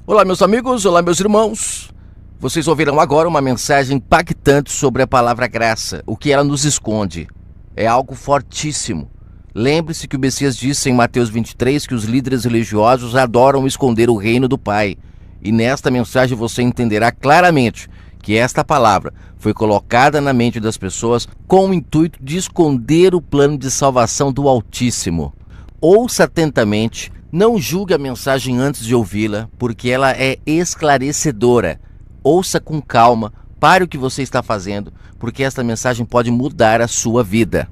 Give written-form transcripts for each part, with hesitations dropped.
Olá, meus amigos, olá, meus irmãos. Vocês ouvirão agora uma mensagem impactante sobre a palavra graça, o que ela nos esconde. É algo fortíssimo. Lembre-se que o Messias disse em Mateus 23 que os líderes religiosos adoram esconder o reino do Pai. E nesta mensagem você entenderá claramente que esta palavra foi colocada na mente das pessoas com o intuito de esconder o plano de salvação do Altíssimo. Ouça atentamente, não julgue a mensagem antes de ouvi-la, porque ela é esclarecedora. Ouça com calma, pare o que você está fazendo, porque esta mensagem pode mudar a sua vida.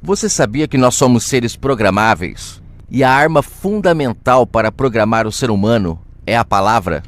Você sabia que nós somos seres programáveis? E a arma fundamental para programar o ser humano é a palavra?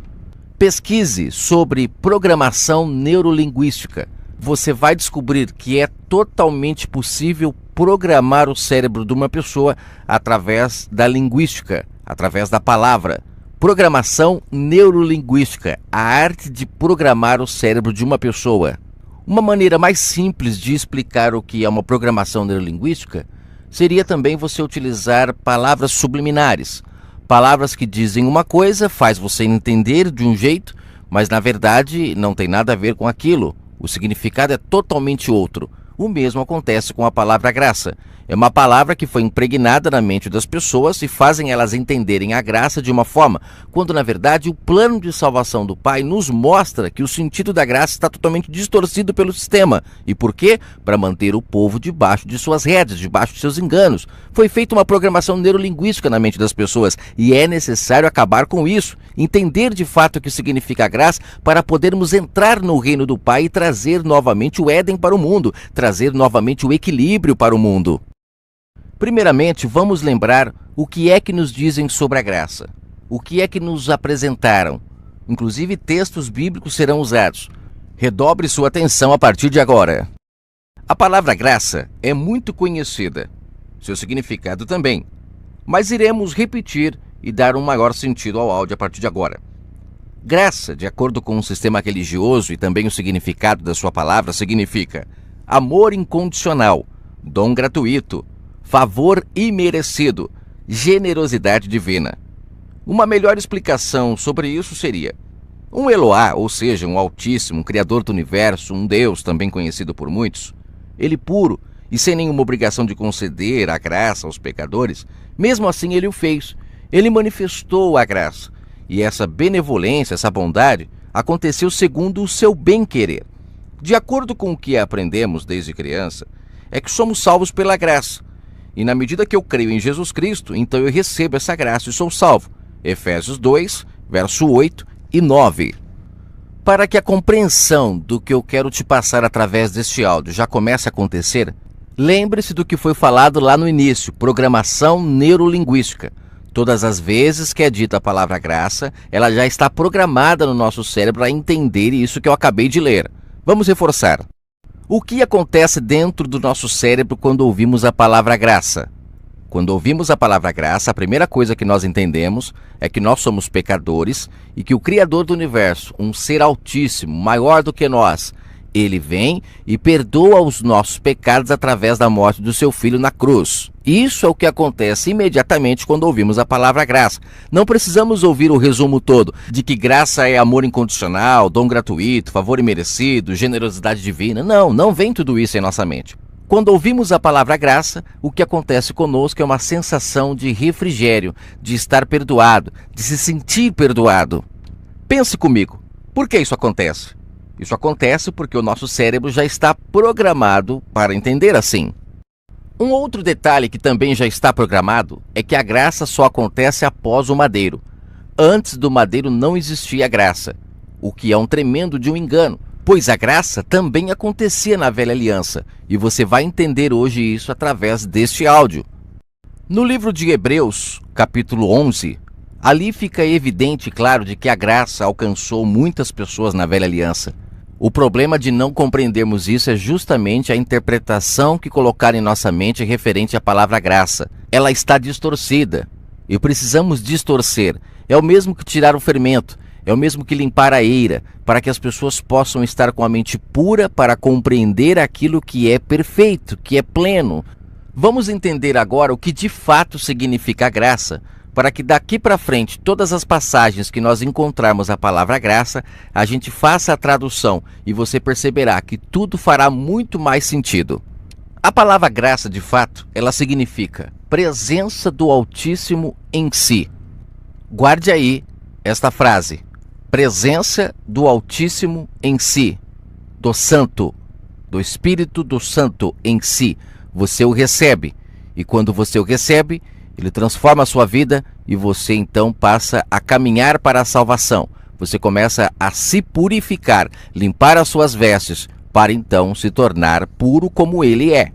Pesquise sobre programação neurolinguística. Você vai descobrir que é totalmente possível programar o cérebro de uma pessoa através da linguística, através da palavra. Programação neurolinguística, a arte de programar o cérebro de uma pessoa. Uma maneira mais simples de explicar o que é uma programação neurolinguística seria também você utilizar palavras subliminares. Palavras que dizem uma coisa, faz você entender de um jeito, mas na verdade não tem nada a ver com aquilo. O significado é totalmente outro. O mesmo acontece com a palavra graça. É uma palavra que foi impregnada na mente das pessoas e fazem elas entenderem a graça de uma forma, quando na verdade o plano de salvação do Pai nos mostra que o sentido da graça está totalmente distorcido pelo sistema. E por quê? Para manter o povo debaixo de suas rédeas, debaixo de seus enganos. Foi feita uma programação neurolinguística na mente das pessoas e é necessário acabar com isso, entender de fato o que significa a graça para podermos entrar no reino do Pai e trazer novamente o Éden para o mundo, trazer novamente o equilíbrio para o mundo. Primeiramente, vamos lembrar o que é que nos dizem sobre a graça. O que é que nos apresentaram. Inclusive, textos bíblicos serão usados. Redobre sua atenção a partir de agora. A palavra graça é muito conhecida. Seu significado também. Mas iremos repetir e dar um maior sentido ao áudio a partir de agora. Graça, de acordo com o sistema religioso e também o significado da sua palavra, significa amor incondicional, dom gratuito, favor imerecido, generosidade divina. Uma melhor explicação sobre isso seria: um Eloá, ou seja, um Altíssimo, um Criador do Universo, um Deus também conhecido por muitos, ele puro e sem nenhuma obrigação de conceder a graça aos pecadores, mesmo assim ele o fez, ele manifestou a graça. E essa benevolência, essa bondade, aconteceu segundo o seu bem-querer. De acordo com o que aprendemos desde criança, é que somos salvos pela graça. E na medida que eu creio em Jesus Cristo, então eu recebo essa graça e sou salvo. Efésios 2, verso 8 e 9. Para que a compreensão do que eu quero te passar através deste áudio já comece a acontecer, lembre-se do que foi falado lá no início, programação neurolinguística. Todas as vezes que é dita a palavra graça, ela já está programada no nosso cérebro a entender isso que eu acabei de ler. Vamos reforçar. O que acontece dentro do nosso cérebro quando ouvimos a palavra graça? Quando ouvimos a palavra graça, a primeira coisa que nós entendemos é que nós somos pecadores e que o Criador do Universo, um ser altíssimo, maior do que nós, ele vem e perdoa os nossos pecados através da morte do seu Filho na cruz. Isso é o que acontece imediatamente quando ouvimos a palavra graça. Não precisamos ouvir o resumo todo de que graça é amor incondicional, dom gratuito, favor imerecido, generosidade divina. Não vem tudo isso em nossa mente. Quando ouvimos a palavra graça, o que acontece conosco é uma sensação de refrigério, de estar perdoado, de se sentir perdoado. Pense comigo, por que isso acontece? Isso acontece porque o nosso cérebro já está programado para entender assim. Um outro detalhe que também já está programado é que a graça só acontece após o madeiro. Antes do madeiro não existia graça, o que é um tremendo de um engano, pois a graça também acontecia na velha aliança, e você vai entender hoje isso através deste áudio. No livro de Hebreus, capítulo 11, ali fica evidente e claro de que a graça alcançou muitas pessoas na velha aliança. O problema de não compreendermos isso é justamente a interpretação que colocaram em nossa mente referente à palavra graça. Ela está distorcida e precisamos distorcer. É o mesmo que tirar o fermento, é o mesmo que limpar a eira, para que as pessoas possam estar com a mente pura para compreender aquilo que é perfeito, que é pleno. Vamos entender agora o que de fato significa a graça, para que daqui para frente, todas as passagens que nós encontrarmos a palavra graça, a gente faça a tradução e você perceberá que tudo fará muito mais sentido. A palavra graça, de fato, ela significa presença do Altíssimo em si. Guarde aí esta frase: presença do Altíssimo em si, do Santo, do Espírito do Santo em si. Você o recebe, e quando você o recebe, ele transforma a sua vida e você então passa a caminhar para a salvação. Você começa a se purificar, limpar as suas vestes, para então se tornar puro como ele é.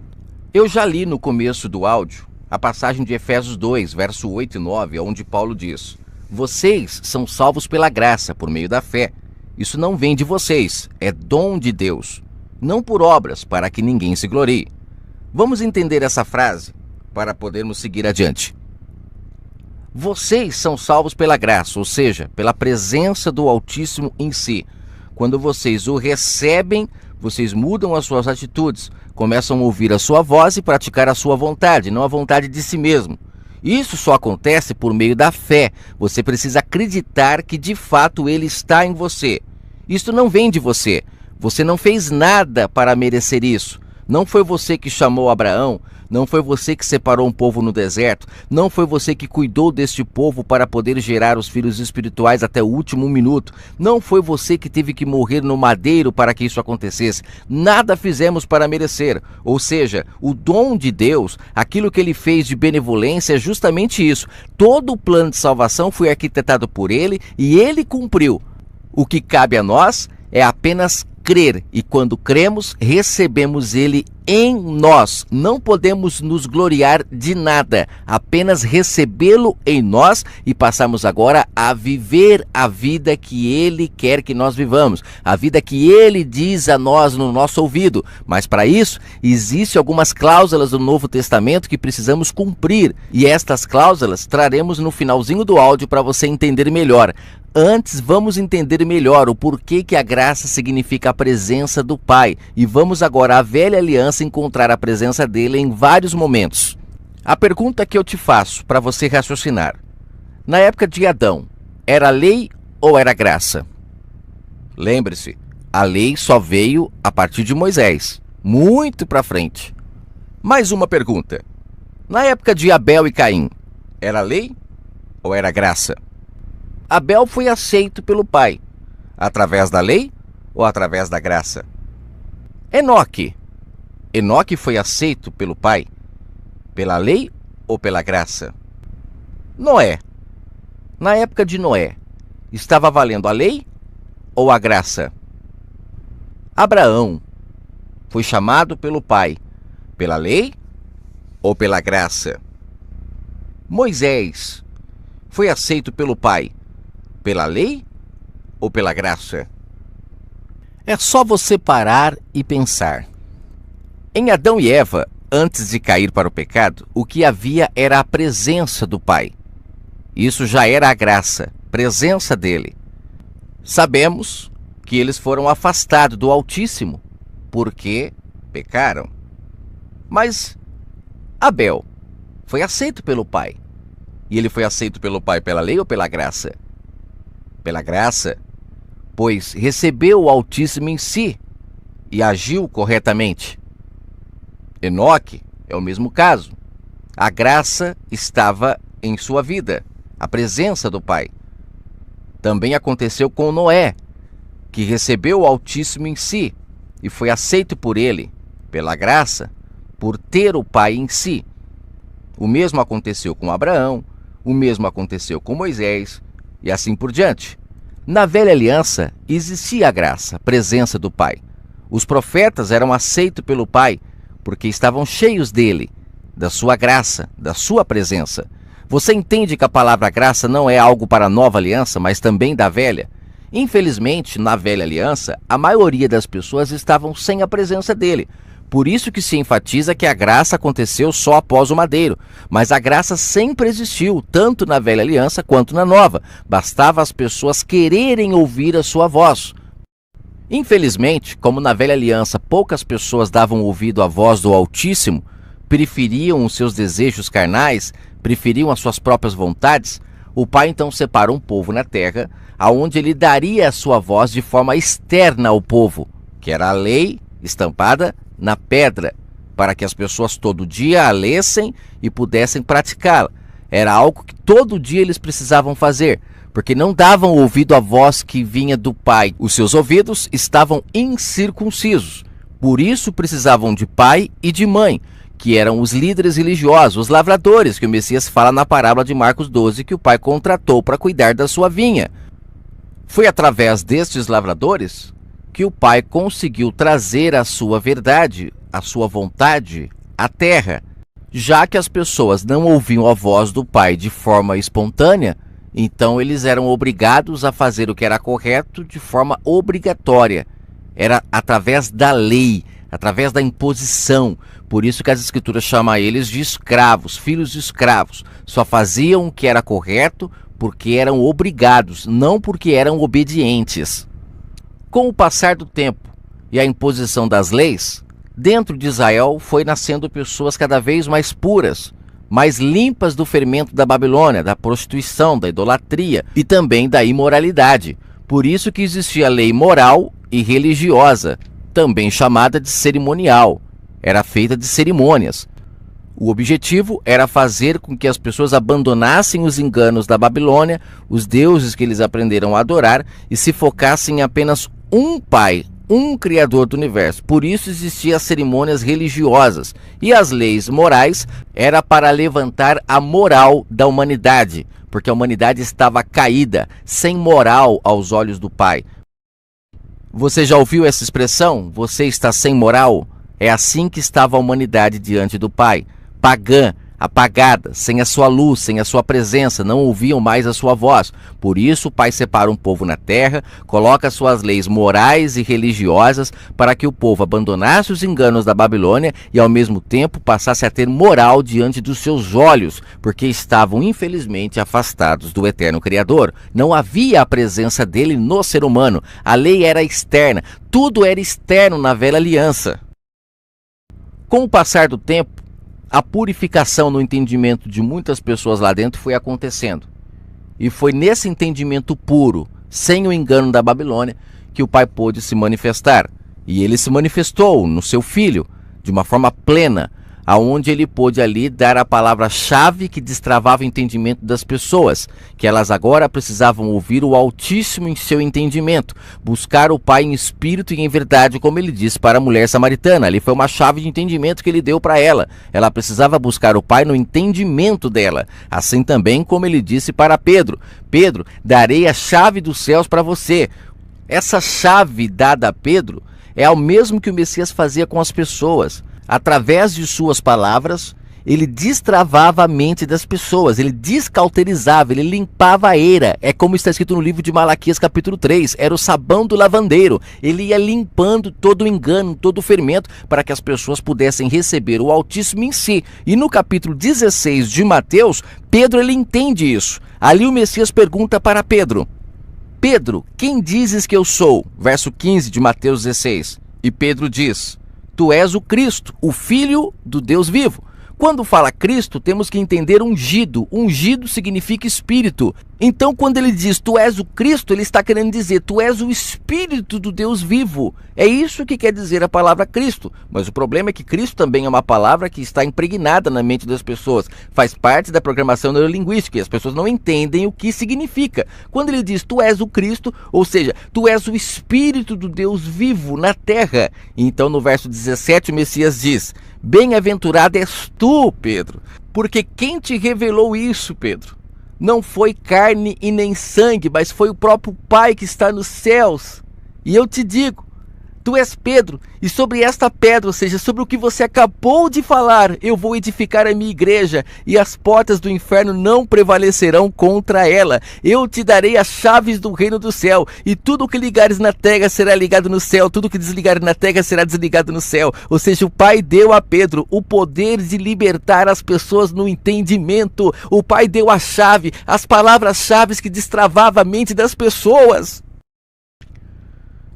Eu já li no começo do áudio a passagem de Efésios 2, verso 8 e 9, onde Paulo diz: vocês são salvos pela graça, por meio da fé. Isso não vem de vocês, é dom de Deus, não por obras, para que ninguém se glorie. Vamos entender essa frase para podermos seguir adiante. Vocês são salvos pela graça, ou seja, pela presença do Altíssimo em si. Quando vocês o recebem, vocês mudam as suas atitudes, começam a ouvir a sua voz e praticar a sua vontade, não a vontade de si mesmo. Isso só acontece por meio da fé. Você precisa acreditar que de fato ele está em você. Isso não vem de você. Você não fez nada para merecer isso. Não foi você que chamou Abraão, não foi você que separou um povo no deserto, não foi você que cuidou deste povo para poder gerar os filhos espirituais até o último minuto, não foi você que teve que morrer no madeiro para que isso acontecesse. Nada fizemos para merecer. Ou seja, o dom de Deus, aquilo que ele fez de benevolência, é justamente isso. Todo o plano de salvação foi arquitetado por ele e ele cumpriu. O que cabe a nós é apenas crer, e quando cremos, recebemos ele em nós. Não podemos nos gloriar de nada, apenas recebê-lo em nós e passarmos agora a viver a vida que ele quer que nós vivamos, a vida que ele diz a nós no nosso ouvido. Mas para isso, existem algumas cláusulas do Novo Testamento que precisamos cumprir, e estas cláusulas traremos no finalzinho do áudio para você entender melhor. Antes, vamos entender melhor o porquê que a graça significa a presença do Pai. E vamos agora à velha aliança encontrar a presença dele em vários momentos. A pergunta que eu te faço para você raciocinar: na época de Adão, era lei ou era graça? Lembre-se, a lei só veio a partir de Moisés, muito para frente. Mais uma pergunta: na época de Abel e Caim, era lei ou era graça? Abel foi aceito pelo Pai, através da lei ou através da graça? Enoque foi aceito pelo Pai, pela lei ou pela graça? Noé, na época de Noé, estava valendo a lei ou a graça? Abraão foi chamado pelo Pai, pela lei ou pela graça? Moisés foi aceito pelo Pai, pela lei ou pela graça? É só você parar e pensar. Em Adão e Eva, antes de cair para o pecado, o que havia era a presença do Pai. Isso já era a graça, presença dele. Sabemos que eles foram afastados do Altíssimo porque pecaram. Mas Abel foi aceito pelo Pai. E ele foi aceito pelo Pai pela lei ou pela graça? Pela graça, pois recebeu o Altíssimo em si e agiu corretamente. Enoque é o mesmo caso. A graça estava em sua vida, a presença do Pai. Também aconteceu com Noé, que recebeu o Altíssimo em si e foi aceito por ele, pela graça, por ter o Pai em si. O mesmo aconteceu com Abraão, o mesmo aconteceu com Moisés, e assim por diante. Na velha aliança existia a graça, a presença do Pai. Os profetas eram aceitos pelo Pai porque estavam cheios dele, da sua graça, da sua presença. Você entende que a palavra graça não é algo para a nova aliança, mas também da velha? Infelizmente, na velha aliança, a maioria das pessoas estavam sem a presença dele. Por isso que se enfatiza que a graça aconteceu só após o madeiro. Mas a graça sempre existiu, tanto na velha aliança quanto na nova. Bastava as pessoas quererem ouvir a sua voz. Infelizmente, como na velha aliança poucas pessoas davam ouvido à voz do Altíssimo, preferiam os seus desejos carnais, preferiam as suas próprias vontades, o Pai então separa um povo na terra, aonde ele daria a sua voz de forma externa ao povo, que era a lei estampada na pedra, para que as pessoas todo dia a lessem e pudessem praticá-la. Era algo que todo dia eles precisavam fazer, porque não davam ouvido à voz que vinha do Pai. Os seus ouvidos estavam incircuncisos, por isso precisavam de pai e de mãe, que eram os líderes religiosos, os lavradores, que o Messias fala na parábola de Marcos 12, que o Pai contratou para cuidar da sua vinha. Foi através destes lavradores que o Pai conseguiu trazer a sua verdade, a sua vontade à terra. Já que as pessoas não ouviam a voz do Pai de forma espontânea, então eles eram obrigados a fazer o que era correto de forma obrigatória. Era através da lei, através da imposição. Por isso que as escrituras chamam eles de escravos, filhos de escravos. Só faziam o que era correto porque eram obrigados, não porque eram obedientes. Com o passar do tempo e a imposição das leis, dentro de Israel foi nascendo pessoas cada vez mais puras, mais limpas do fermento da Babilônia, da prostituição, da idolatria e também da imoralidade. Por isso que existia a lei moral e religiosa, também chamada de cerimonial. Era feita de cerimônias. O objetivo era fazer com que as pessoas abandonassem os enganos da Babilônia, os deuses que eles aprenderam a adorar, e se focassem em apenas um Pai, um Criador do universo. Por isso existiam as cerimônias religiosas. E as leis morais era para levantar a moral da humanidade, porque a humanidade estava caída, sem moral aos olhos do Pai. Você já ouviu essa expressão? Você está sem moral? É assim que estava a humanidade diante do Pai. Pagã, apagada, sem a sua luz, sem a sua presença, não ouviam mais a sua voz. Por isso o Pai separa um povo na terra, coloca suas leis morais e religiosas para que o povo abandonasse os enganos da Babilônia e ao mesmo tempo passasse a ter moral diante dos seus olhos, porque estavam infelizmente afastados do eterno Criador. Não havia a presença dele no ser humano. A lei era externa, tudo era externo na velha aliança. Com o passar do tempo, a purificação no entendimento de muitas pessoas lá dentro foi acontecendo. E foi nesse entendimento puro, sem o engano da Babilônia, que o Pai pôde se manifestar. E ele se manifestou no seu Filho, de uma forma plena, aonde ele pôde ali dar a palavra-chave que destravava o entendimento das pessoas, que elas agora precisavam ouvir o Altíssimo em seu entendimento, buscar o Pai em espírito e em verdade, como ele disse para a mulher samaritana. Ali foi uma chave de entendimento que ele deu para ela. Ela precisava buscar o Pai no entendimento dela, assim também como ele disse para Pedro: Pedro, darei a chave dos céus para você. Essa chave dada a Pedro é o mesmo que o Messias fazia com as pessoas. Através de suas palavras, ele destravava a mente das pessoas, ele descauterizava, ele limpava a eira. É como está escrito no livro de Malaquias capítulo 3, era o sabão do lavandeiro. Ele ia limpando todo o engano, todo o fermento, para que as pessoas pudessem receber o Altíssimo em si. E no capítulo 16 de Mateus, Pedro ele entende isso. Ali o Messias pergunta para Pedro: Pedro, quem dizes que eu sou? Verso 15 de Mateus 16. E Pedro diz: Tu és o Cristo, o Filho do Deus vivo. Quando fala Cristo, temos que entender ungido. Ungido significa Espírito. Então, quando ele diz tu és o Cristo, ele está querendo dizer tu és o Espírito do Deus vivo. É isso que quer dizer a palavra Cristo. Mas o problema é que Cristo também é uma palavra que está impregnada na mente das pessoas. Faz parte da programação neurolinguística e as pessoas não entendem o que significa. Quando ele diz tu és o Cristo, ou seja, tu és o Espírito do Deus vivo na terra. Então, no verso 17, o Messias diz: Bem-aventurado és tu, Pedro, porque quem te revelou isso, Pedro? Não foi carne e nem sangue, mas foi o próprio Pai que está nos céus. E eu te digo, tu és Pedro, e sobre esta pedra, ou seja, sobre o que você acabou de falar, eu vou edificar a minha igreja, e as portas do inferno não prevalecerão contra ela. Eu te darei as chaves do reino do céu, e tudo o que ligares na terra será ligado no céu, tudo o que desligares na terra será desligado no céu. Ou seja, o Pai deu a Pedro o poder de libertar as pessoas no entendimento. O Pai deu a chave, as palavras-chave que destravavam a mente das pessoas.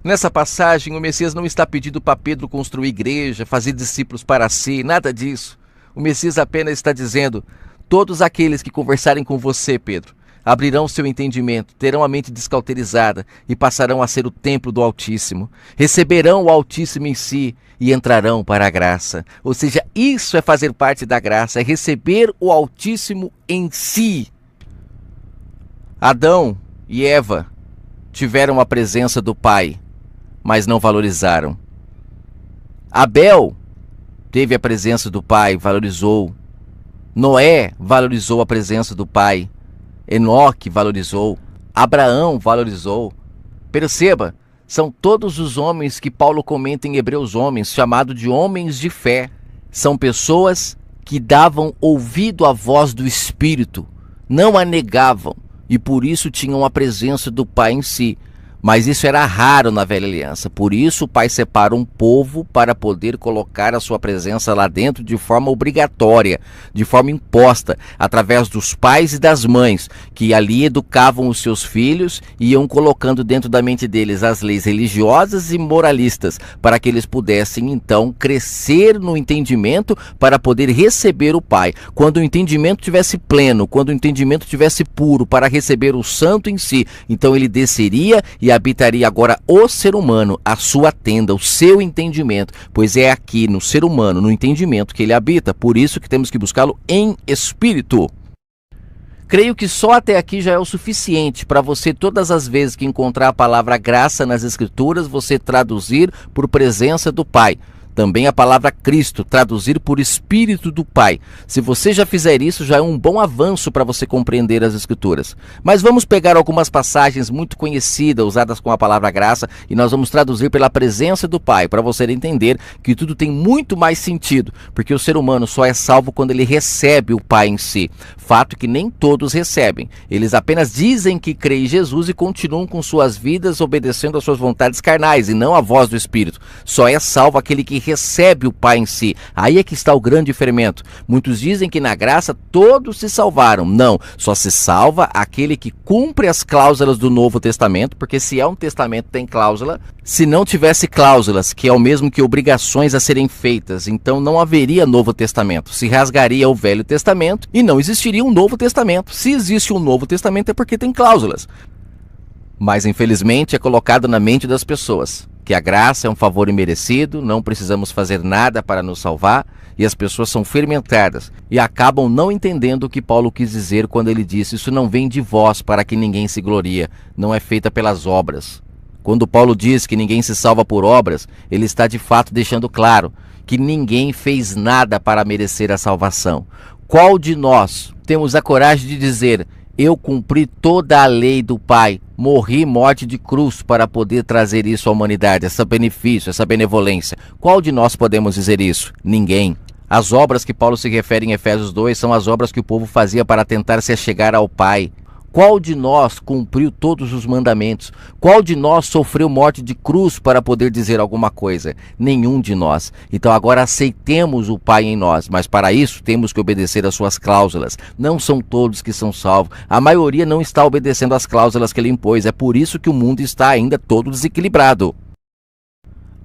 Nessa passagem, o Messias não está pedindo para Pedro construir igreja, fazer discípulos para si, nada disso. O Messias apenas está dizendo: Todos aqueles que conversarem com você, Pedro, abrirão seu entendimento, terão a mente descauterizada e passarão a ser o templo do Altíssimo. Receberão o Altíssimo em si e entrarão para a graça. Ou seja, isso é fazer parte da graça, é receber o Altíssimo em si. Adão e Eva tiveram a presença do Pai, mas não valorizaram. Abel teve a presença do Pai, valorizou. Noé valorizou a presença do Pai. Enoque valorizou. Abraão valorizou. Perceba, são todos os homens que Paulo comenta em Hebreus Homens, chamado de homens de fé. São pessoas que davam ouvido à voz do Espírito, não a negavam, e por isso tinham a presença do Pai em si. Mas isso era raro na velha aliança, por isso o Pai separa um povo para poder colocar a sua presença lá dentro de forma obrigatória, de forma imposta, através dos pais e das mães, que ali educavam os seus filhos e iam colocando dentro da mente deles as leis religiosas e moralistas, para que eles pudessem então crescer no entendimento para poder receber o Pai. Quando o entendimento tivesse pleno, quando o entendimento tivesse puro para receber o Santo em si, então ele desceria e habitaria agora o ser humano, a sua tenda, o seu entendimento, pois é aqui no ser humano, no entendimento que ele habita, por isso que temos que buscá-lo em espírito. Creio que só até aqui já é o suficiente para você, todas as vezes que encontrar a palavra graça nas Escrituras, você traduzir por presença do Pai. Também a palavra Cristo, traduzir por Espírito do Pai. Se você já fizer isso, já é um bom avanço para você compreender as Escrituras. Mas vamos pegar algumas passagens muito conhecidas, usadas com a palavra graça, e nós vamos traduzir pela presença do Pai, para você entender que tudo tem muito mais sentido, porque o ser humano só é salvo quando ele recebe o Pai em si. Fato que nem todos recebem. Eles apenas dizem que creem em Jesus e continuam com suas vidas obedecendo às suas vontades carnais, e não à voz do Espírito. Só é salvo aquele que recebe o Pai em si. Aí é que está o grande fermento. Muitos dizem que na graça todos se salvaram. Não, só se salva aquele que cumpre as cláusulas do Novo Testamento, porque se é um testamento tem cláusula. Se não tivesse cláusulas, que é o mesmo que obrigações a serem feitas, então não haveria Novo Testamento. Se rasgaria o Velho Testamento e não existiria um Novo Testamento. Se existe um Novo Testamento é porque tem cláusulas. Mas infelizmente é colocado na mente das pessoas que a graça é um favor imerecido, não precisamos fazer nada para nos salvar, e as pessoas são fermentadas e acabam não entendendo o que Paulo quis dizer quando ele disse: isso não vem de vós para que ninguém se glorie, não é feita pelas obras. Quando Paulo diz que ninguém se salva por obras, ele está de fato deixando claro que ninguém fez nada para merecer a salvação. Qual de nós temos a coragem de dizer: eu cumpri toda a lei do Pai, morri morte de cruz para poder trazer isso à humanidade, esse benefício, essa benevolência? Qual de nós podemos dizer isso? Ninguém. As obras que Paulo se refere em Efésios 2 são as obras que o povo fazia para tentar se achegar ao Pai. Qual de nós cumpriu todos os mandamentos? Qual de nós sofreu morte de cruz para poder dizer alguma coisa? Nenhum de nós. Então agora aceitemos o Pai em nós, mas para isso temos que obedecer às suas cláusulas. Não são todos que são salvos. A maioria não está obedecendo às cláusulas que ele impôs. É por isso que o mundo está ainda todo desequilibrado.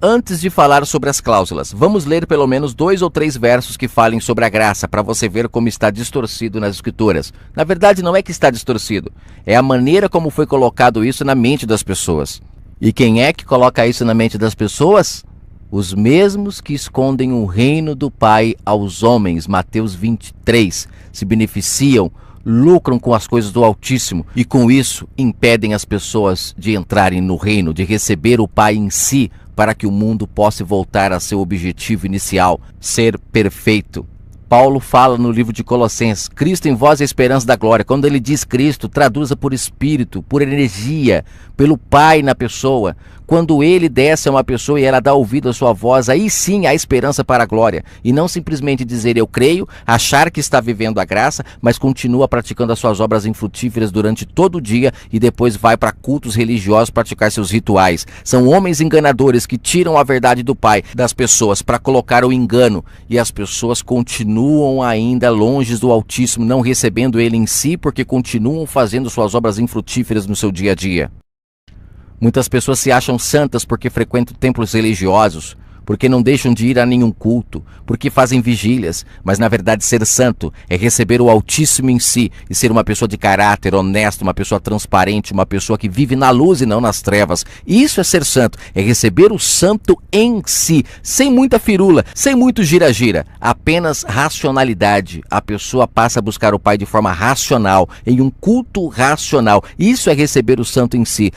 Antes de falar sobre as cláusulas, vamos ler pelo menos 2 ou 3 versos que falem sobre a graça, para você ver como está distorcido nas Escrituras. Na verdade, não é que está distorcido, é a maneira como foi colocado isso na mente das pessoas. E quem é que coloca isso na mente das pessoas? Os mesmos que escondem o reino do Pai aos homens, Mateus 23, se beneficiam, lucram com as coisas do Altíssimo e com isso impedem as pessoas de entrarem no reino, de receber o Pai em si, para que o mundo possa voltar a seu objetivo inicial, ser perfeito. Paulo fala no livro de Colossenses: Cristo em vós é a esperança da glória. Quando ele diz Cristo, traduza por Espírito, por energia, pelo Pai na pessoa. Quando ele desce a uma pessoa e ela dá ouvido à sua voz, aí sim há esperança para a glória. E não simplesmente dizer eu creio, achar que está vivendo a graça, mas continua praticando as suas obras infrutíferas durante todo o dia e depois vai para cultos religiosos praticar seus rituais. São homens enganadores que tiram a verdade do Pai das pessoas para colocar o engano, e as pessoas continuam ainda longe do Altíssimo, não recebendo ele em si, porque continuam fazendo suas obras infrutíferas no seu dia a dia. Muitas pessoas se acham santas porque frequentam templos religiosos, porque não deixam de ir a nenhum culto, porque fazem vigílias, mas na verdade ser santo é receber o Altíssimo em si e ser uma pessoa de caráter honesto, uma pessoa transparente, uma pessoa que vive na luz e não nas trevas. Isso é ser santo, é receber o santo em si, sem muita firula, sem muito gira-gira, apenas racionalidade. A pessoa passa a buscar o Pai de forma racional, em um culto racional. Isso é receber o santo em si.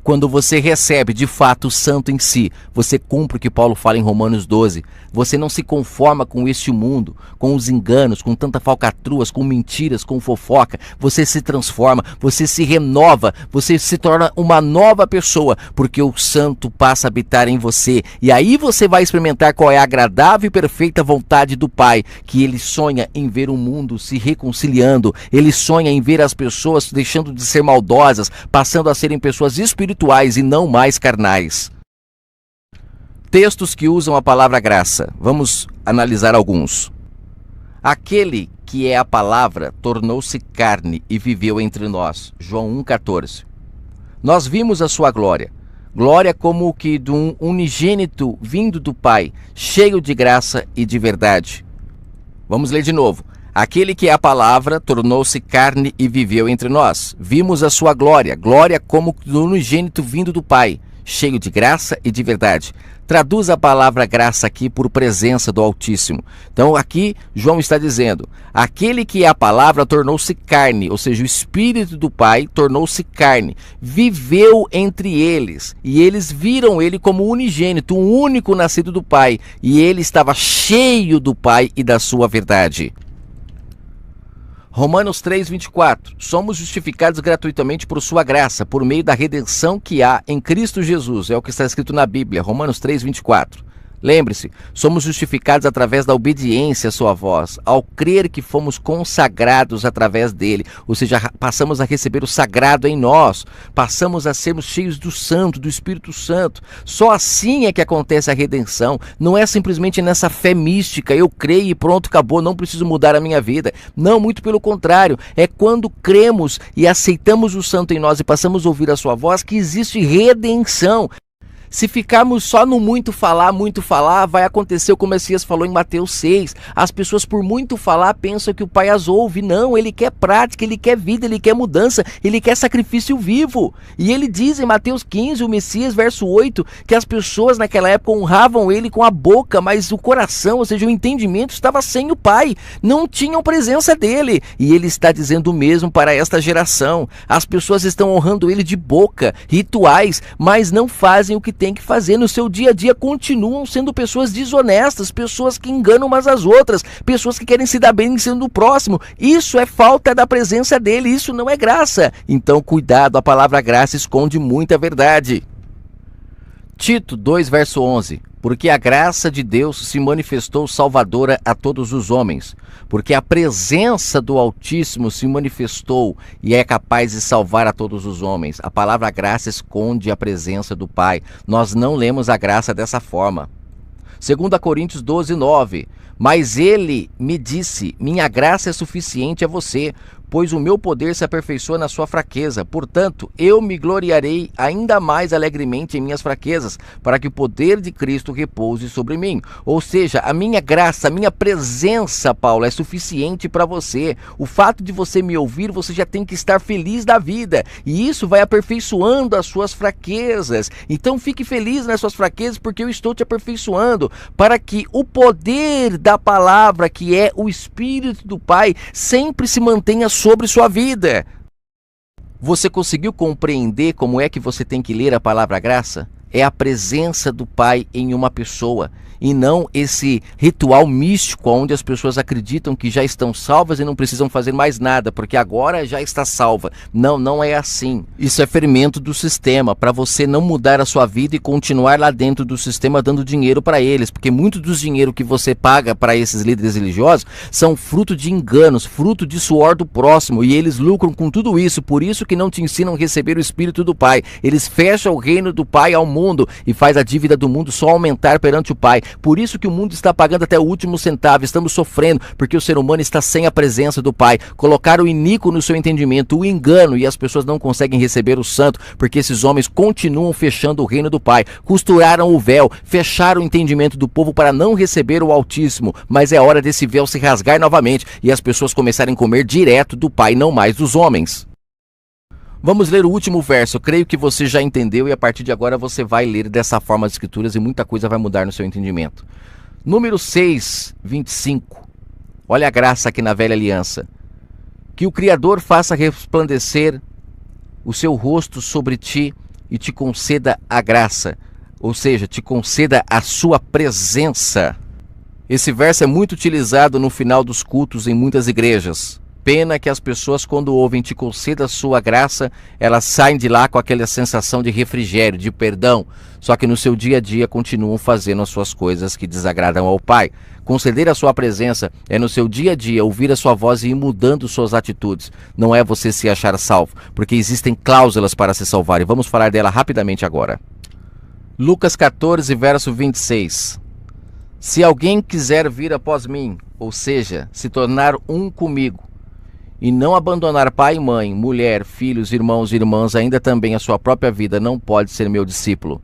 Quando você recebe de fato o santo em si, você cumpre o que Paulo fala em Romanos 12. Você não se conforma com este mundo, com os enganos, com tanta falcatruas, com mentiras, com fofoca. Você se transforma, você se renova, você se torna uma nova pessoa, porque o santo passa a habitar em você. E aí você vai experimentar qual é a agradável e perfeita vontade do Pai, que ele sonha em ver o mundo se reconciliando, ele sonha em ver as pessoas deixando de ser maldosas, passando a serem pessoas espirituais e não mais carnais. Textos que usam a palavra graça. Vamos analisar alguns. Aquele que é a palavra tornou-se carne e viveu entre nós. João 1,14. Nós vimos a sua glória. Glória como que de um unigênito vindo do Pai, cheio de graça e de verdade. Vamos ler de novo. Aquele que é a palavra tornou-se carne e viveu entre nós. Vimos a sua glória, glória como do unigênito vindo do Pai, cheio de graça e de verdade. Traduz a palavra graça aqui por presença do Altíssimo. Então aqui João está dizendo, aquele que é a palavra tornou-se carne, ou seja, o Espírito do Pai tornou-se carne, viveu entre eles, e eles viram ele como unigênito, um único nascido do Pai, e ele estava cheio do Pai e da sua verdade. Romanos 3,24. Somos justificados gratuitamente por sua graça, por meio da redenção que há em Cristo Jesus. É o que está escrito na Bíblia, Romanos 3,24. Lembre-se, somos justificados através da obediência à sua voz, ao crer que fomos consagrados através dele, ou seja, passamos a receber o sagrado em nós, passamos a sermos cheios do Santo, do Espírito Santo. Só assim é que acontece a redenção, não é simplesmente nessa fé mística, eu creio e pronto, acabou, não preciso mudar a minha vida. Não, muito pelo contrário, é quando cremos e aceitamos o Santo em nós e passamos a ouvir a sua voz que existe redenção. Se ficarmos só no muito falar, vai acontecer como o Messias falou em Mateus 6. As pessoas por muito falar pensam que o Pai as ouve. Não, ele quer prática, ele quer vida, ele quer mudança, ele quer sacrifício vivo. E ele diz em Mateus 15, o Messias, verso 8, que as pessoas naquela época honravam ele com a boca, mas o coração, ou seja, o entendimento estava sem o Pai. Não tinham presença dele. E ele está dizendo o mesmo para esta geração. As pessoas estão honrando ele de boca, rituais, mas não fazem o que tem que fazer no seu dia a dia, continuam sendo pessoas desonestas, pessoas que enganam umas às outras, pessoas que querem se dar bem sendo o próximo. Isso é falta da presença dele, isso não é graça. Então cuidado, a palavra graça esconde muita verdade. Tito 2, verso 11. Porque a graça de Deus se manifestou salvadora a todos os homens, porque a presença do Altíssimo se manifestou e é capaz de salvar a todos os homens. A palavra graça esconde a presença do Pai. Nós não lemos a graça dessa forma. 2 Coríntios 12, 9. Mas ele me disse, minha graça é suficiente a você, pois o meu poder se aperfeiçoa na sua fraqueza. Portanto, eu me gloriarei ainda mais alegremente em minhas fraquezas, para que o poder de Cristo repouse sobre mim. Ou seja, a minha graça, a minha presença, Paulo, é suficiente para você. O fato de você me ouvir, você já tem que estar feliz da vida. E isso vai aperfeiçoando as suas fraquezas. Então fique feliz nas suas fraquezas, porque eu estou te aperfeiçoando, para que o poder da palavra, que é o Espírito do Pai, sempre se mantenha sobre sua vida. Você conseguiu compreender como é que você tem que ler a palavra graça? É a presença do Pai em uma pessoa, e não esse ritual místico onde as pessoas acreditam que já estão salvas e não precisam fazer mais nada, porque agora já está salva. Não, não é assim. Isso é fermento do sistema, para você não mudar a sua vida e continuar lá dentro do sistema dando dinheiro para eles, porque muito dos dinheiro que você paga para esses líderes religiosos são fruto de enganos, fruto de suor do próximo, e eles lucram com tudo isso. Por isso que não te ensinam a receber o Espírito do Pai. Eles fecham o reino do Pai ao mundo mundo e faz a dívida do mundo só aumentar perante o Pai. Por isso que o mundo está pagando até o último centavo, estamos sofrendo, porque o ser humano está sem a presença do Pai. Colocaram o iníquo no seu entendimento, o engano, e as pessoas não conseguem receber o santo, porque esses homens continuam fechando o reino do Pai. Costuraram o véu, fecharam o entendimento do povo para não receber o Altíssimo, mas é hora desse véu se rasgar novamente e as pessoas começarem a comer direto do Pai, não mais dos homens. Vamos ler o último verso. Eu creio que você já entendeu e a partir de agora você vai ler dessa forma as Escrituras e muita coisa vai mudar no seu entendimento. Número 6, 25. Olha a graça aqui na velha aliança. Que o Criador faça resplandecer o seu rosto sobre ti e te conceda a graça. Ou seja, te conceda a sua presença. Esse verso é muito utilizado no final dos cultos em muitas igrejas. Pena que as pessoas, quando ouvem te conceda a sua graça, elas saem de lá com aquela sensação de refrigério, de perdão. Só que no seu dia a dia continuam fazendo as suas coisas que desagradam ao Pai. Conceder a sua presença é no seu dia a dia ouvir a sua voz e ir mudando suas atitudes. Não é você se achar salvo, porque existem cláusulas para se salvar e vamos falar dela rapidamente agora. Lucas 14, verso 26. Se alguém quiser vir após mim, ou seja, se tornar um comigo, e não abandonar pai e mãe, mulher, filhos, irmãos e irmãs, ainda também a sua própria vida, não pode ser meu discípulo.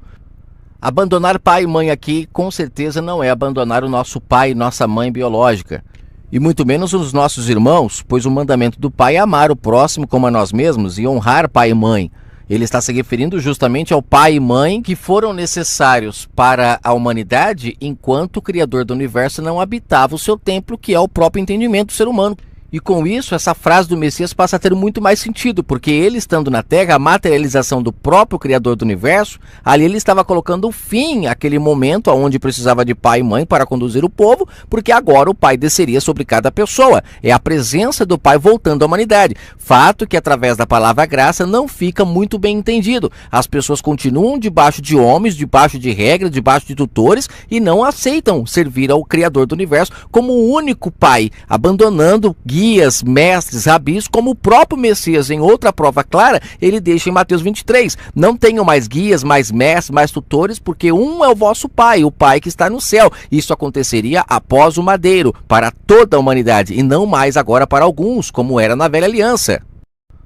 Abandonar pai e mãe aqui, com certeza, não é abandonar o nosso pai e nossa mãe biológica. E muito menos os nossos irmãos, pois o mandamento do pai é amar o próximo como a nós mesmos e honrar pai e mãe. Ele está se referindo justamente ao pai e mãe que foram necessários para a humanidade enquanto o Criador do Universo não habitava o seu templo, que é o próprio entendimento do ser humano. E com isso, essa frase do Messias passa a ter muito mais sentido, porque ele estando na Terra, a materialização do próprio Criador do Universo, ali ele estava colocando fim àquele momento onde precisava de pai e mãe para conduzir o povo, porque agora o Pai desceria sobre cada pessoa. É a presença do Pai voltando à humanidade. Fato que através da palavra graça não fica muito bem entendido. As pessoas continuam debaixo de homens, debaixo de regras, debaixo de tutores e não aceitam servir ao Criador do Universo como o único Pai, abandonando guias, mestres, rabis, como o próprio Messias, em outra prova clara, ele deixa em Mateus 23. Não tenham mais guias, mais mestres, mais tutores, porque um é o vosso Pai, o Pai que está no céu. Isso aconteceria após o madeiro, para toda a humanidade, e não mais agora para alguns, como era na velha aliança.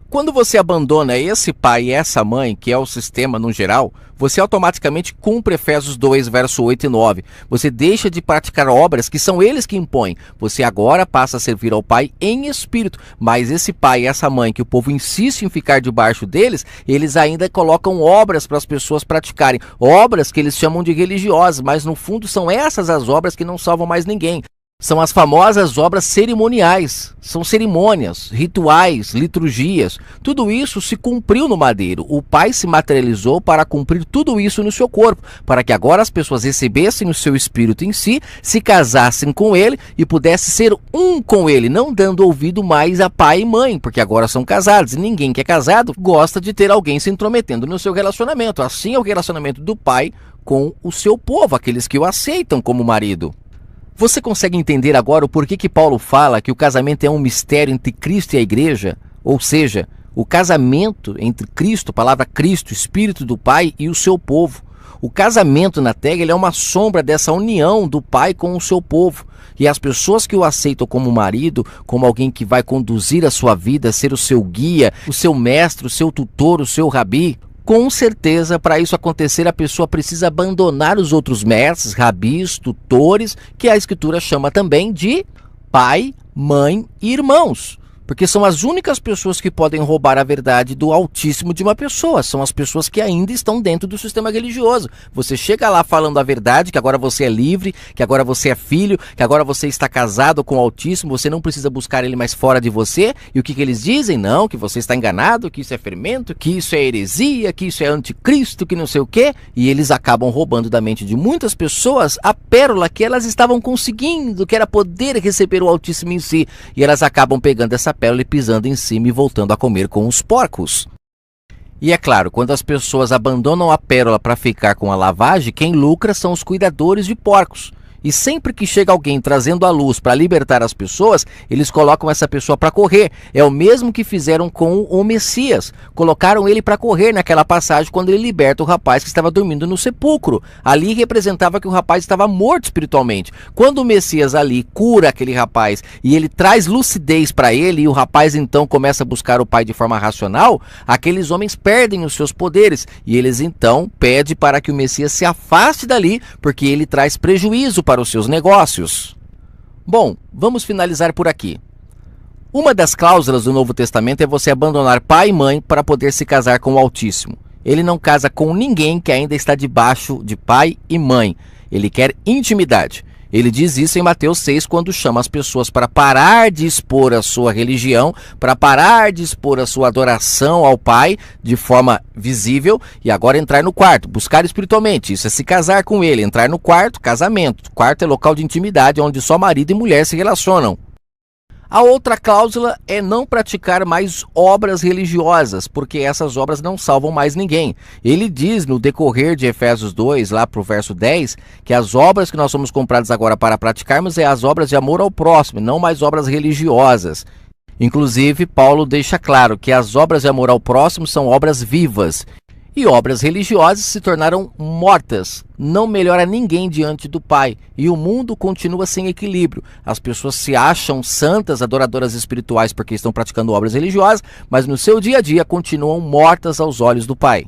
Quando você abandona esse pai e essa mãe, que é o sistema no geral, você automaticamente cumpre Efésios 2, verso 8 e 9. Você deixa de praticar obras que são eles que impõem. Você agora passa a servir ao Pai em espírito. Mas esse pai e essa mãe, que o povo insiste em ficar debaixo deles, eles ainda colocam obras para as pessoas praticarem. Obras que eles chamam de religiosas, mas no fundo são essas as obras que não salvam mais ninguém. São as famosas obras cerimoniais, são cerimônias, rituais, liturgias. Tudo isso se cumpriu no madeiro. O Pai se materializou para cumprir tudo isso no seu corpo, para que agora as pessoas recebessem o seu espírito em si, se casassem com ele e pudessem ser um com ele, não dando ouvido mais a pai e mãe, porque agora são casados. E ninguém que é casado gosta de ter alguém se intrometendo no seu relacionamento. Assim é o relacionamento do Pai com o seu povo, aqueles que o aceitam como marido. Você consegue entender agora o porquê que Paulo fala que o casamento é um mistério entre Cristo e a igreja? Ou seja, o casamento entre Cristo, a palavra Cristo, Espírito do Pai e o seu povo. O casamento na terra ele é uma sombra dessa união do Pai com o seu povo. E as pessoas que o aceitam como marido, como alguém que vai conduzir a sua vida, ser o seu guia, o seu mestre, o seu tutor, o seu rabi, com certeza, para isso acontecer, a pessoa precisa abandonar os outros mestres, rabis, tutores, que a Escritura chama também de pai, mãe e irmãos. Porque são as únicas pessoas que podem roubar a verdade do Altíssimo de uma pessoa. São as pessoas que ainda estão dentro do sistema religioso. Você chega lá falando a verdade, que agora você é livre, que agora você é filho, que agora você está casado com o Altíssimo, você não precisa buscar ele mais fora de você. E o que eles dizem? Não, que você está enganado, que isso é fermento, que isso é heresia, que isso é anticristo, que não sei o quê. E eles acabam roubando da mente de muitas pessoas a pérola que elas estavam conseguindo, que era poder receber o Altíssimo em si. E elas acabam pegando essa pérola e pisando em cima e voltando a comer com os porcos. E é claro, quando as pessoas abandonam a pérola para ficar com a lavagem, quem lucra são os cuidadores de porcos. E sempre que chega alguém trazendo a luz para libertar as pessoas, eles colocam essa pessoa para correr. É o mesmo que fizeram com o Messias. Colocaram ele para correr naquela passagem quando ele liberta o rapaz que estava dormindo no sepulcro. Ali representava que o rapaz estava morto espiritualmente. Quando o Messias ali cura aquele rapaz e ele traz lucidez para ele, e o rapaz então começa a buscar o pai de forma racional, aqueles homens perdem os seus poderes e eles então pedem para que o Messias se afaste dali, porque ele traz prejuízo para os seus negócios. Bom, vamos finalizar por aqui. Uma das cláusulas do Novo Testamento é você abandonar pai e mãe para poder se casar com o Altíssimo. Ele não casa com ninguém que ainda está debaixo de pai e mãe. Ele quer intimidade. Ele diz isso em Mateus 6, quando chama as pessoas para parar de expor a sua religião, para parar de expor a sua adoração ao Pai de forma visível e agora entrar no quarto, buscar espiritualmente. Isso é se casar com ele, entrar no quarto, casamento. Quarto é local de intimidade, onde só marido e mulher se relacionam. A outra cláusula é não praticar mais obras religiosas, porque essas obras não salvam mais ninguém. Ele diz no decorrer de Efésios 2, lá para o verso 10, que as obras que nós somos comprados agora para praticarmos é as obras de amor ao próximo, não mais obras religiosas. Inclusive, Paulo deixa claro que as obras de amor ao próximo são obras vivas. E obras religiosas se tornaram mortas. Não melhora ninguém diante do Pai. E o mundo continua sem equilíbrio. As pessoas se acham santas, adoradoras espirituais porque estão praticando obras religiosas, mas no seu dia a dia continuam mortas aos olhos do Pai.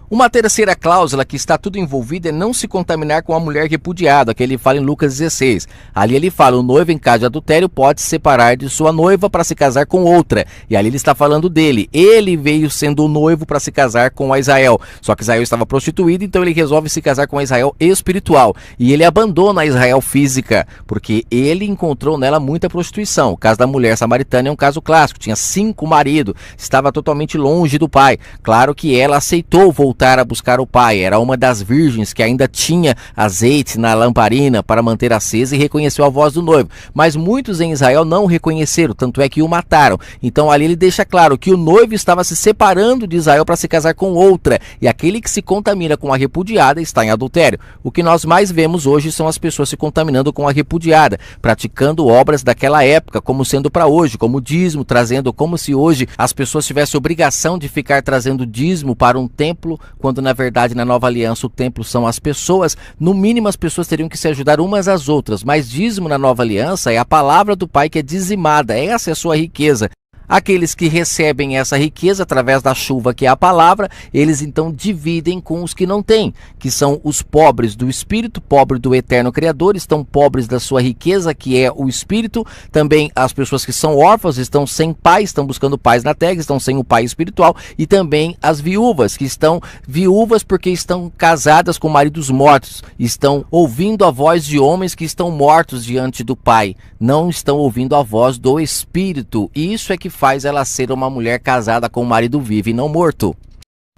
Uma terceira cláusula que está tudo envolvido é não se contaminar com a mulher repudiada, que ele fala em Lucas 16. Ali ele fala, o noivo em caso de adultério pode se separar de sua noiva para se casar com outra. E ali ele está falando dele. Ele veio sendo o noivo para se casar com a Israel. Só que Israel estava prostituída, então ele resolve se casar com a Israel espiritual. E ele abandona a Israel física, porque ele encontrou nela muita prostituição. O caso da mulher samaritana é um caso clássico. Tinha 5 maridos, estava totalmente longe do pai. Claro que ela aceitou voltar a buscar o pai, era uma das virgens que ainda tinha azeite na lamparina para manter acesa e reconheceu a voz do noivo, mas muitos em Israel não o reconheceram, tanto é que o mataram. Então ali ele deixa claro que o noivo estava se separando de Israel para se casar com outra, e aquele que se contamina com a repudiada está em adultério. O que nós mais vemos hoje são as pessoas se contaminando com a repudiada, praticando obras daquela época, como sendo para hoje, como dízimo, trazendo como se hoje as pessoas tivessem obrigação de ficar trazendo dízimo para um templo, quando na verdade na nova aliança o templo são as pessoas. No mínimo as pessoas teriam que se ajudar umas às outras, mas dízimo na nova aliança é a palavra do Pai que é dizimada, essa é a sua riqueza. Aqueles que recebem essa riqueza através da chuva, que é a palavra, eles então dividem com os que não têm, que são os pobres do Espírito, pobre do eterno Criador, estão pobres da sua riqueza, que é o Espírito. Também as pessoas que são órfãos, estão sem pai, estão buscando pais na terra, estão sem o pai espiritual. E também as viúvas, que estão viúvas porque estão casadas com maridos mortos, estão ouvindo a voz de homens que estão mortos diante do Pai, não estão ouvindo a voz do Espírito. E isso é que faz ela ser uma mulher casada com um marido vivo e não morto.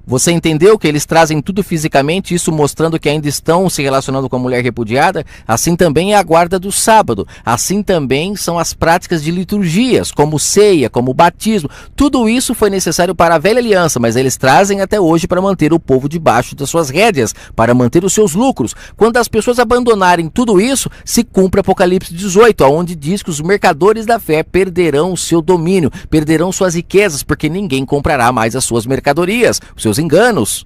Você entendeu que eles trazem tudo fisicamente, isso mostrando que ainda estão se relacionando com a mulher repudiada? Assim também é a guarda do sábado. Assim também são as práticas de liturgias, como ceia, como batismo. Tudo isso foi necessário para a velha aliança, mas eles trazem até hoje para manter o povo debaixo das suas rédeas, para manter os seus lucros. Quando as pessoas abandonarem tudo isso, se cumpre Apocalipse 18, onde diz que os mercadores da fé perderão o seu domínio, perderão suas riquezas, porque ninguém comprará mais as suas mercadorias, os seus enganos.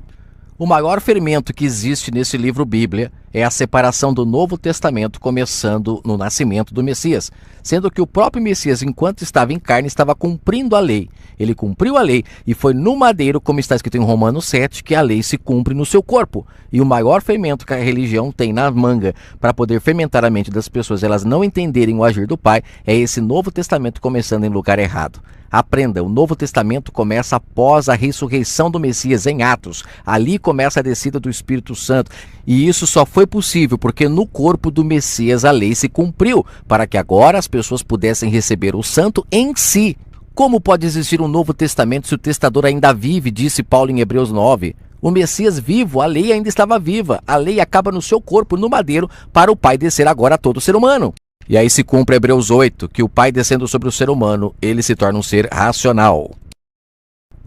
O maior fermento que existe nesse livro Bíblia é a separação do Novo Testamento, começando no nascimento do Messias, sendo que o próprio Messias, enquanto estava em carne, estava cumprindo a lei. Ele cumpriu a lei e foi no madeiro, como está escrito em Romanos 7, que a lei se cumpre no seu corpo. E o maior fermento que a religião tem na manga para poder fermentar a mente das pessoas, elas não entenderem o agir do Pai, é esse Novo Testamento começando em lugar errado. Aprenda, o Novo Testamento começa após a ressurreição do Messias em Atos. Ali começa a descida do Espírito Santo. E isso só foi possível porque no corpo do Messias a lei se cumpriu, para que agora as pessoas pudessem receber o santo em si. Como pode existir um Novo Testamento se o testador ainda vive, disse Paulo em Hebreus 9. O Messias vivo, a lei ainda estava viva. A lei acaba no seu corpo, no madeiro, para o Pai descer agora a todo ser humano. E aí se cumpre Hebreus 8, que o Pai descendo sobre o ser humano, ele se torna um ser racional.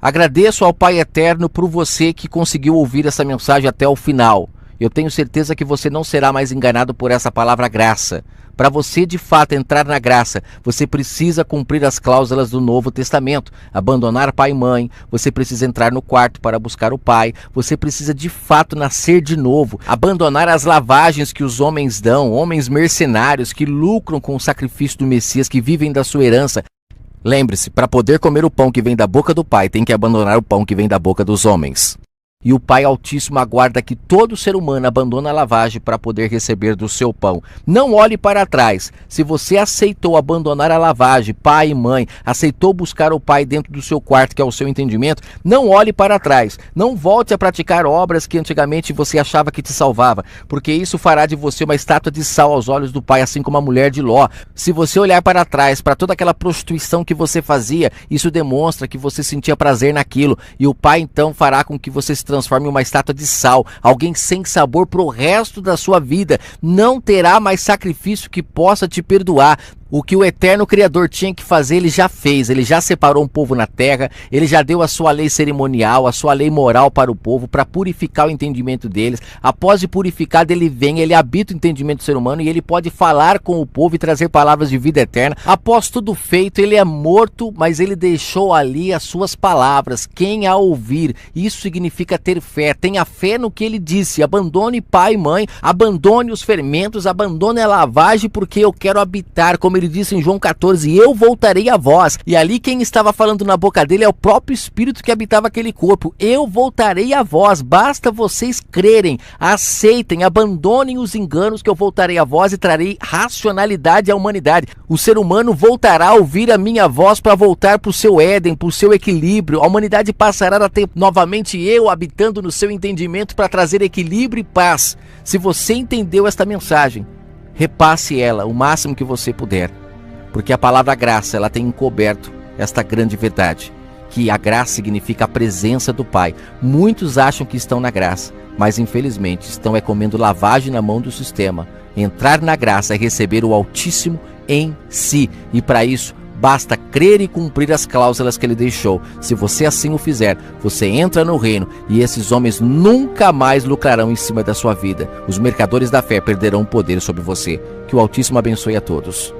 Agradeço ao Pai Eterno por você que conseguiu ouvir essa mensagem até o final. Eu tenho certeza que você não será mais enganado por essa palavra graça. Para você de fato entrar na graça, você precisa cumprir as cláusulas do Novo Testamento, abandonar pai e mãe, você precisa entrar no quarto para buscar o pai, você precisa de fato nascer de novo, abandonar as lavagens que os homens dão, homens mercenários que lucram com o sacrifício do Messias, que vivem da sua herança. Lembre-se, para poder comer o pão que vem da boca do Pai, tem que abandonar o pão que vem da boca dos homens. E o Pai Altíssimo aguarda que todo ser humano abandone a lavagem para poder receber do seu pão. Não olhe para trás. Se você aceitou abandonar a lavagem, pai e mãe, aceitou buscar o Pai dentro do seu quarto, que é o seu entendimento, não olhe para trás. Não volte a praticar obras que antigamente você achava que te salvava, porque isso fará de você uma estátua de sal aos olhos do Pai, assim como a mulher de Ló. Se você olhar para trás, para toda aquela prostituição que você fazia, isso demonstra que você sentia prazer naquilo, e o Pai então fará com que você se transforme em uma estátua de sal, alguém sem sabor para o resto da sua vida. Não terá mais sacrifício que possa te perdoar. O que o eterno Criador tinha que fazer, ele já fez. Ele já separou um povo na terra, ele já deu a sua lei cerimonial, a sua lei moral para o povo, para purificar o entendimento deles. Após de purificado, ele vem, ele habita o entendimento do ser humano e ele pode falar com o povo e trazer palavras de vida eterna. Após tudo feito, ele é morto, mas ele deixou ali as suas palavras. Quem a ouvir, isso significa ter fé. Tenha fé no que ele disse. Abandone pai e mãe, abandone os fermentos, abandone a lavagem, porque eu quero habitar, como ele disse em João 14, eu voltarei a vós. E ali quem estava falando na boca dele é o próprio Espírito que habitava aquele corpo. Eu voltarei a vós, basta vocês crerem, aceitem, abandonem os enganos que eu voltarei a vós e trarei racionalidade à humanidade. O ser humano voltará a ouvir a minha voz para voltar para o seu Éden, para o seu equilíbrio. A humanidade passará a ter novamente eu habitando no seu entendimento para trazer equilíbrio e paz. Se você entendeu esta mensagem, repasse ela o máximo que você puder, porque a palavra graça, ela tem encoberto esta grande verdade, que a graça significa a presença do Pai. Muitos acham que estão na graça, mas infelizmente estão comendo lavagem na mão do sistema. Entrar na graça é receber o Altíssimo em si, e para isso basta crer e cumprir as cláusulas que ele deixou. Se você assim o fizer, você entra no reino e esses homens nunca mais lucrarão em cima da sua vida. Os mercadores da fé perderão o poder sobre você. Que o Altíssimo abençoe a todos.